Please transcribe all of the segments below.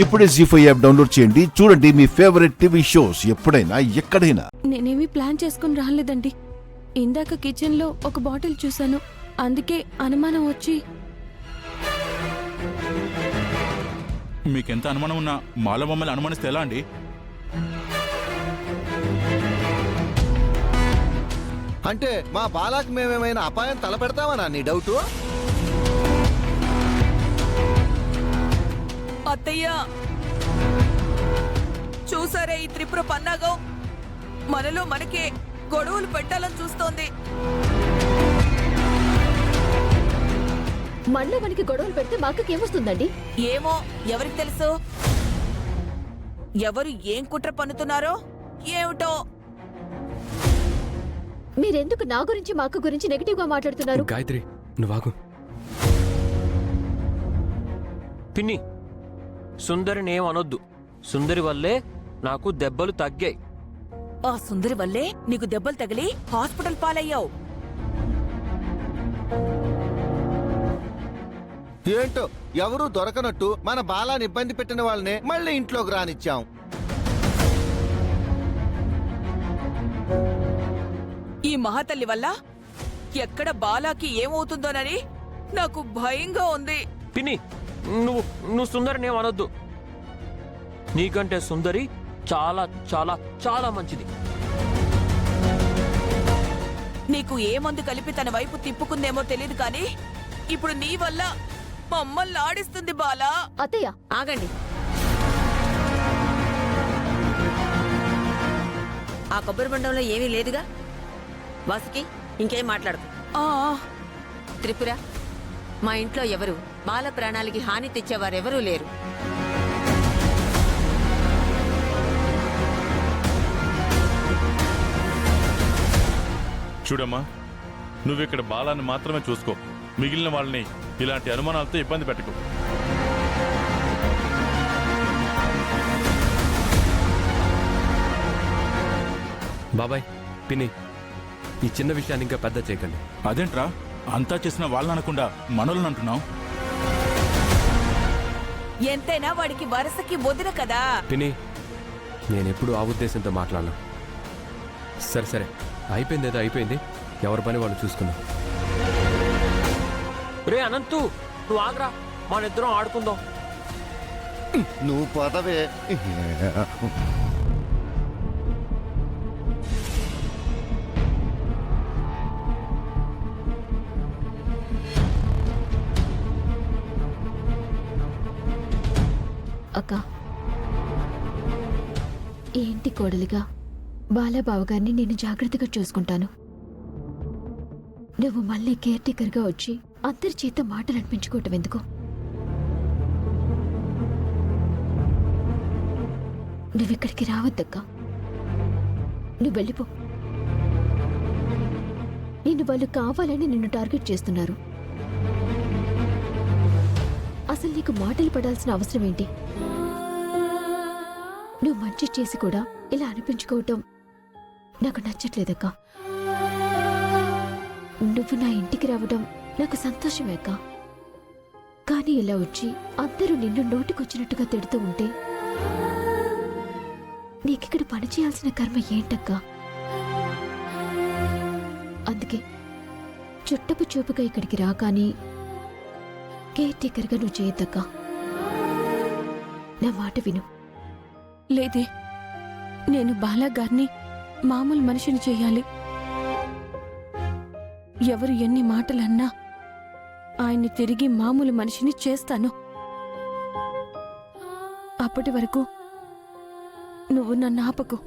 ఇప్పుడే జీ5 app download చేయండి. చూడండి మీ ఫేవరెట్ టీవీ షోస్ ఎప్పుడైనా ఎక్కడైనా. నేనేమి ప్లాన్ చేసుకుని రాలేదండి. ఇందాక కిచెన్ లో ఒక బాటిల్ చూశాను, అందుకే అనుమానం వచ్చి. మీకెంత అనుమానం ఉన్నా మాలో మమ్మల్ని అనుమానిస్తే ఎలా అండి? అంటే మా బాలాకి మేమేమైనా అపాయం తలపెడతామనా నీ డౌటు? అత్తయ్య, చూసారే ఈ త్రిపుర పన్నాగం? మనలో మనకే గొడవలు పెట్టాలని చూస్తోంది. మనలో మనకి గొడవలు పెడితే మా అక్కకి ఏమొస్తుందండి? ఏమో, ఎవరికి తెలుసు? ఎవరు ఏం కుట్ర పన్నుతున్నారో ఏమిటో. మీరెందుకు నా గురించి మా అక్క గురించి నెగిటివ్ గా మాట్లాడుతున్నారు? గాయత్రి, నువ్వాగు. పిన్ని, సుందరిని ఏమనొద్దు. సుందరి వల్లే నాకు దెబ్బలు తగ్గాయి. ఆ సుందరి వల్లే నీకు దెబ్బలు తగిలి హాస్పిటల్ పాలయ్యావు. ఏంటో ఎవరూ దొరకనట్టు మన బాలాని ఇబ్బంది పెట్టిన వాళ్ళనే మళ్ళీ ఇంట్లోకి రానిచ్చాం. ఈ మహాతల్లి వల్ల ఎక్కడ బాలాకి ఏమవుతుందోనని నాకు భయంగా ఉంది. పిన్ని, నువ్వు సుందరిని ఏమనొద్దు. నీకంటే సుందరి చాలా చాలా చాలా మంచిది. నీకు ఏ మందు కలిపి తన వైపు తిప్పుకుందేమో తెలియదు కానీ ఇప్పుడు నీ వల్ల మమ్మల్ని ఆడిస్తుంది బాలా. అత్తయ్య ఆగండి. ఆ కొబ్బరి బండంలో ఏమీ లేదుగా. వాసుకి, ఇంకేం మాట్లాడకు. ఆ త్రిపుర, మా ఇంట్లో ఎవరు బాల ప్రాణాలకి హాని తెచ్చేవారెవరూ లేరు. చూడమ్మా, నువ్విక్కడ బాలాన్ని మాత్రమే చూసుకో. మిగిలిన వాళ్ళని ఇలాంటి అనుమానాలతో ఇబ్బంది పెట్టకు. బాబాయ్, పిన్ని, ఈ చిన్న విషయాన్ని ఇంకా పెద్ద చేయకండి. అదేంట్రా, అంతా చేసిన వాళ్ళని అనకుండా మనోళ్ళని అంటున్నావు? ఎంతైనా వాడికి వరసకి వదిన కదా. పిన్ని, నేనెప్పుడు ఆ ఉద్దేశంతో మాట్లాడను. సరే సరే, అయిపోయింది ఏదో అయిపోయింది. ఎవరి పని వాళ్ళు చూసుకుందాం. రే అనంతు, నువ్వు ఆగ్రా, మనిద్దరం ఆడుకుందాం. నువ్వు పదవే. అక్క, ఏంటి కోడలిగా బాలబావగారిని నేను జాగ్రత్తగా చూసుకుంటాను. నువ్వు మళ్ళీ కేర్ టేకర్గా వచ్చి అందరి చేత మాటలు అనిపించుకోవటం ఎందుకు? నువ్విక్కడికి రావద్దక్కా. నువ్వు వెళ్ళిపో. నిన్ను వాళ్ళు కావాలని నిన్ను టార్గెట్ చేస్తున్నారు. అసలు నీకు మాటలు పడాల్సిన అవసరం ఏంటి? నువ్వు మంచి చేసి కూడా ఇలా అనిపించుకోవటం నాకు నచ్చట్లేదక్కా. నువ్వు నా ఇంటికి రావడం నాకు సంతోషమే అక్క. కానీ ఇలా వచ్చి అందరూ నిన్ను నోటికొచ్చినట్టుగా తిడుతూ ఉంటే నీకిక్కడ పని చేయాల్సిన కర్మ ఏంటక్కా? అందుకే చుట్టపు చూపుగా ఇక్కడికి రా, కానీ కేర్ టేకర్గా నువ్వు చేయొద్దక్కా. నా మాట విను. లేదే, నేను బాలాగారిని మామూలు మనిషిని చెయ్యాలి. ఎవరు ఎన్ని మాటలన్నా ఆయన్ని తిరిగి మామూలు మనిషిని చేస్తాను. అప్పటి వరకు నువ్వు నన్ను ఆపకు.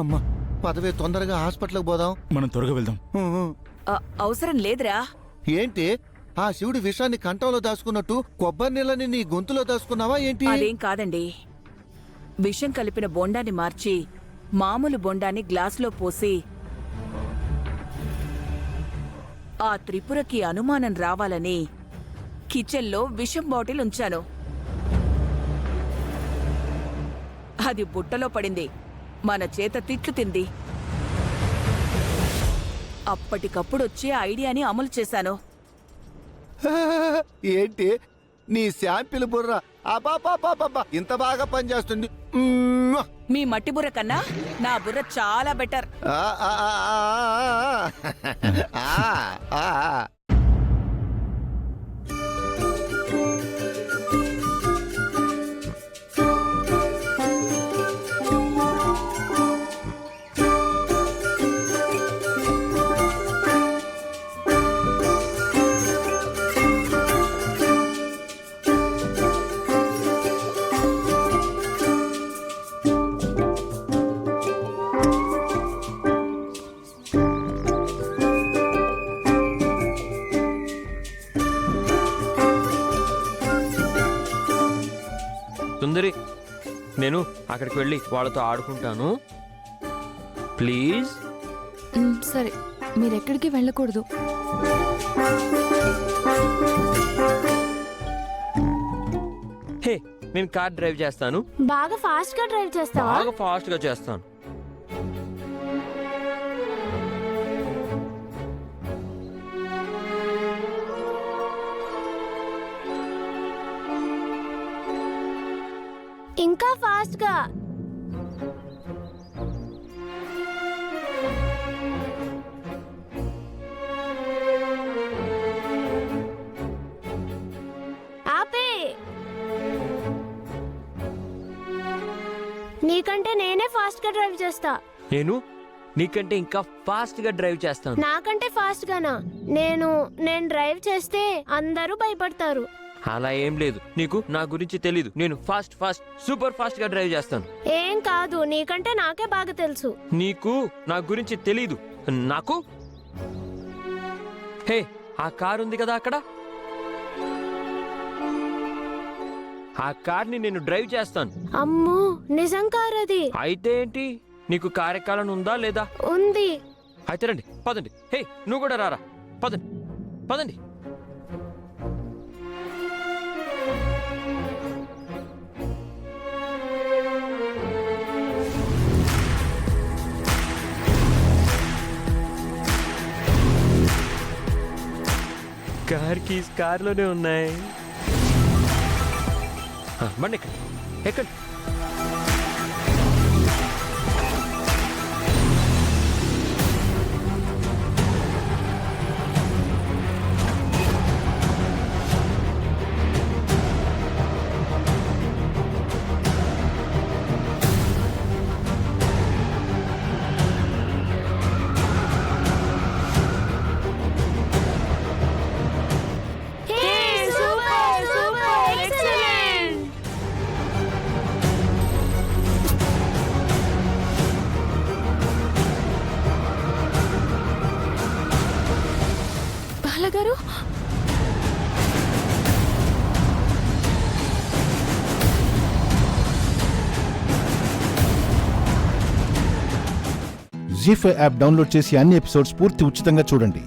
అమ్మా, పదవే, తొందరగా హాస్పిటల్కి పోదాం. మనం త్వరగా వెళ్దాం. అవసరం లేదురా. ఏంటి, ఆ శివుడి విషాన్ని కంఠంలో దాచుకున్నట్టు కొబ్బరి నీళ్ళని నీ గొంతులో దాచుకున్నావా ఏంటి? అదేం కాదండి. విషం కలిపిన బొండాన్ని మార్చి మామూలు బొండాన్ని గ్లాసులో పోసి ఆ త్రిపురకి అనుమానం రావాలని కిచెన్లో విషం బాటిల్ ఉంచాను. అది బుట్టలో పడింది, మన చేత తిట్లు తింది. అప్పటికప్పుడు వచ్చే ఐడియాని అమలు చేశాను. ఏంటి నీ శాంపిల్ బుర్ర అబాబాబాబా ఇంత బాగా పనిచేస్తుంది. మ్మ్. మీ మట్టి బుర్ర కన్నా నా బుర్ర చాలా బెటర్. ఆ, ఆ, ఆ, ఆ, ఆ, ఆ. సుందరి, నేను అక్కడికి వెళ్ళి వాళ్ళతో ఆడుకుంటాను ప్లీజ్. సరే, మీరెక్కడికి వెళ్ళకూడదు. హే, నేను కార్ డ్రైవ్ చేస్తాను. బాగా ఫాస్ట్ గా డ్రైవ్ చేస్తావా? బాగా ఫాస్ట్ గా చేస్తాను. ఇంకా ఫాస్ట్ గా. ఆపే. నీకంటే నేనే ఫాస్ట్ గా డ్రైవ్ చేస్తా. నేను నీకంటే ఇంకా ఫాస్ట్ గా డ్రైవ్ చేస్తాను. నాకంటే ఫాస్ట్ గానా? నేను డ్రైవ్ చేస్తే అందరూ భయపడతారు. అలా ఏం లేదు, నీకు నా గురించి తెలీదు. నేను ఫాస్ట్ సూపర్ ఫాస్ట్ గా డ్రైవ్ చేస్తాను. ఏం కాదు, నీకంటే నాకే బాగా తెలుసు. నీకు నా గురించి తెలీదు. నాకు హే, ఆ కార్ ఉంది కదా అక్కడ, ఆ కార్ని నేను డ్రైవ్ చేస్తాను. అమ్మో, నిజం కార్ అది. అయితే ఏంటి, నీకు కార్ ఎక్కాలని ఉందా లేదా? ఉంది. అయితే రండి, పదండి. హే, నువ్వు కూడా రారా, పదండి పదండి. కార్ కీస్ కార్లోనే ఉన్నాయి. బండి ఎక్కండి ఎక్కండి. బాలగారు, జీ5 యాప్ డౌన్లోడ్ చేసి అన్ని ఎపిసోడ్స్ పూర్తి ఉచితంగా చూడండి.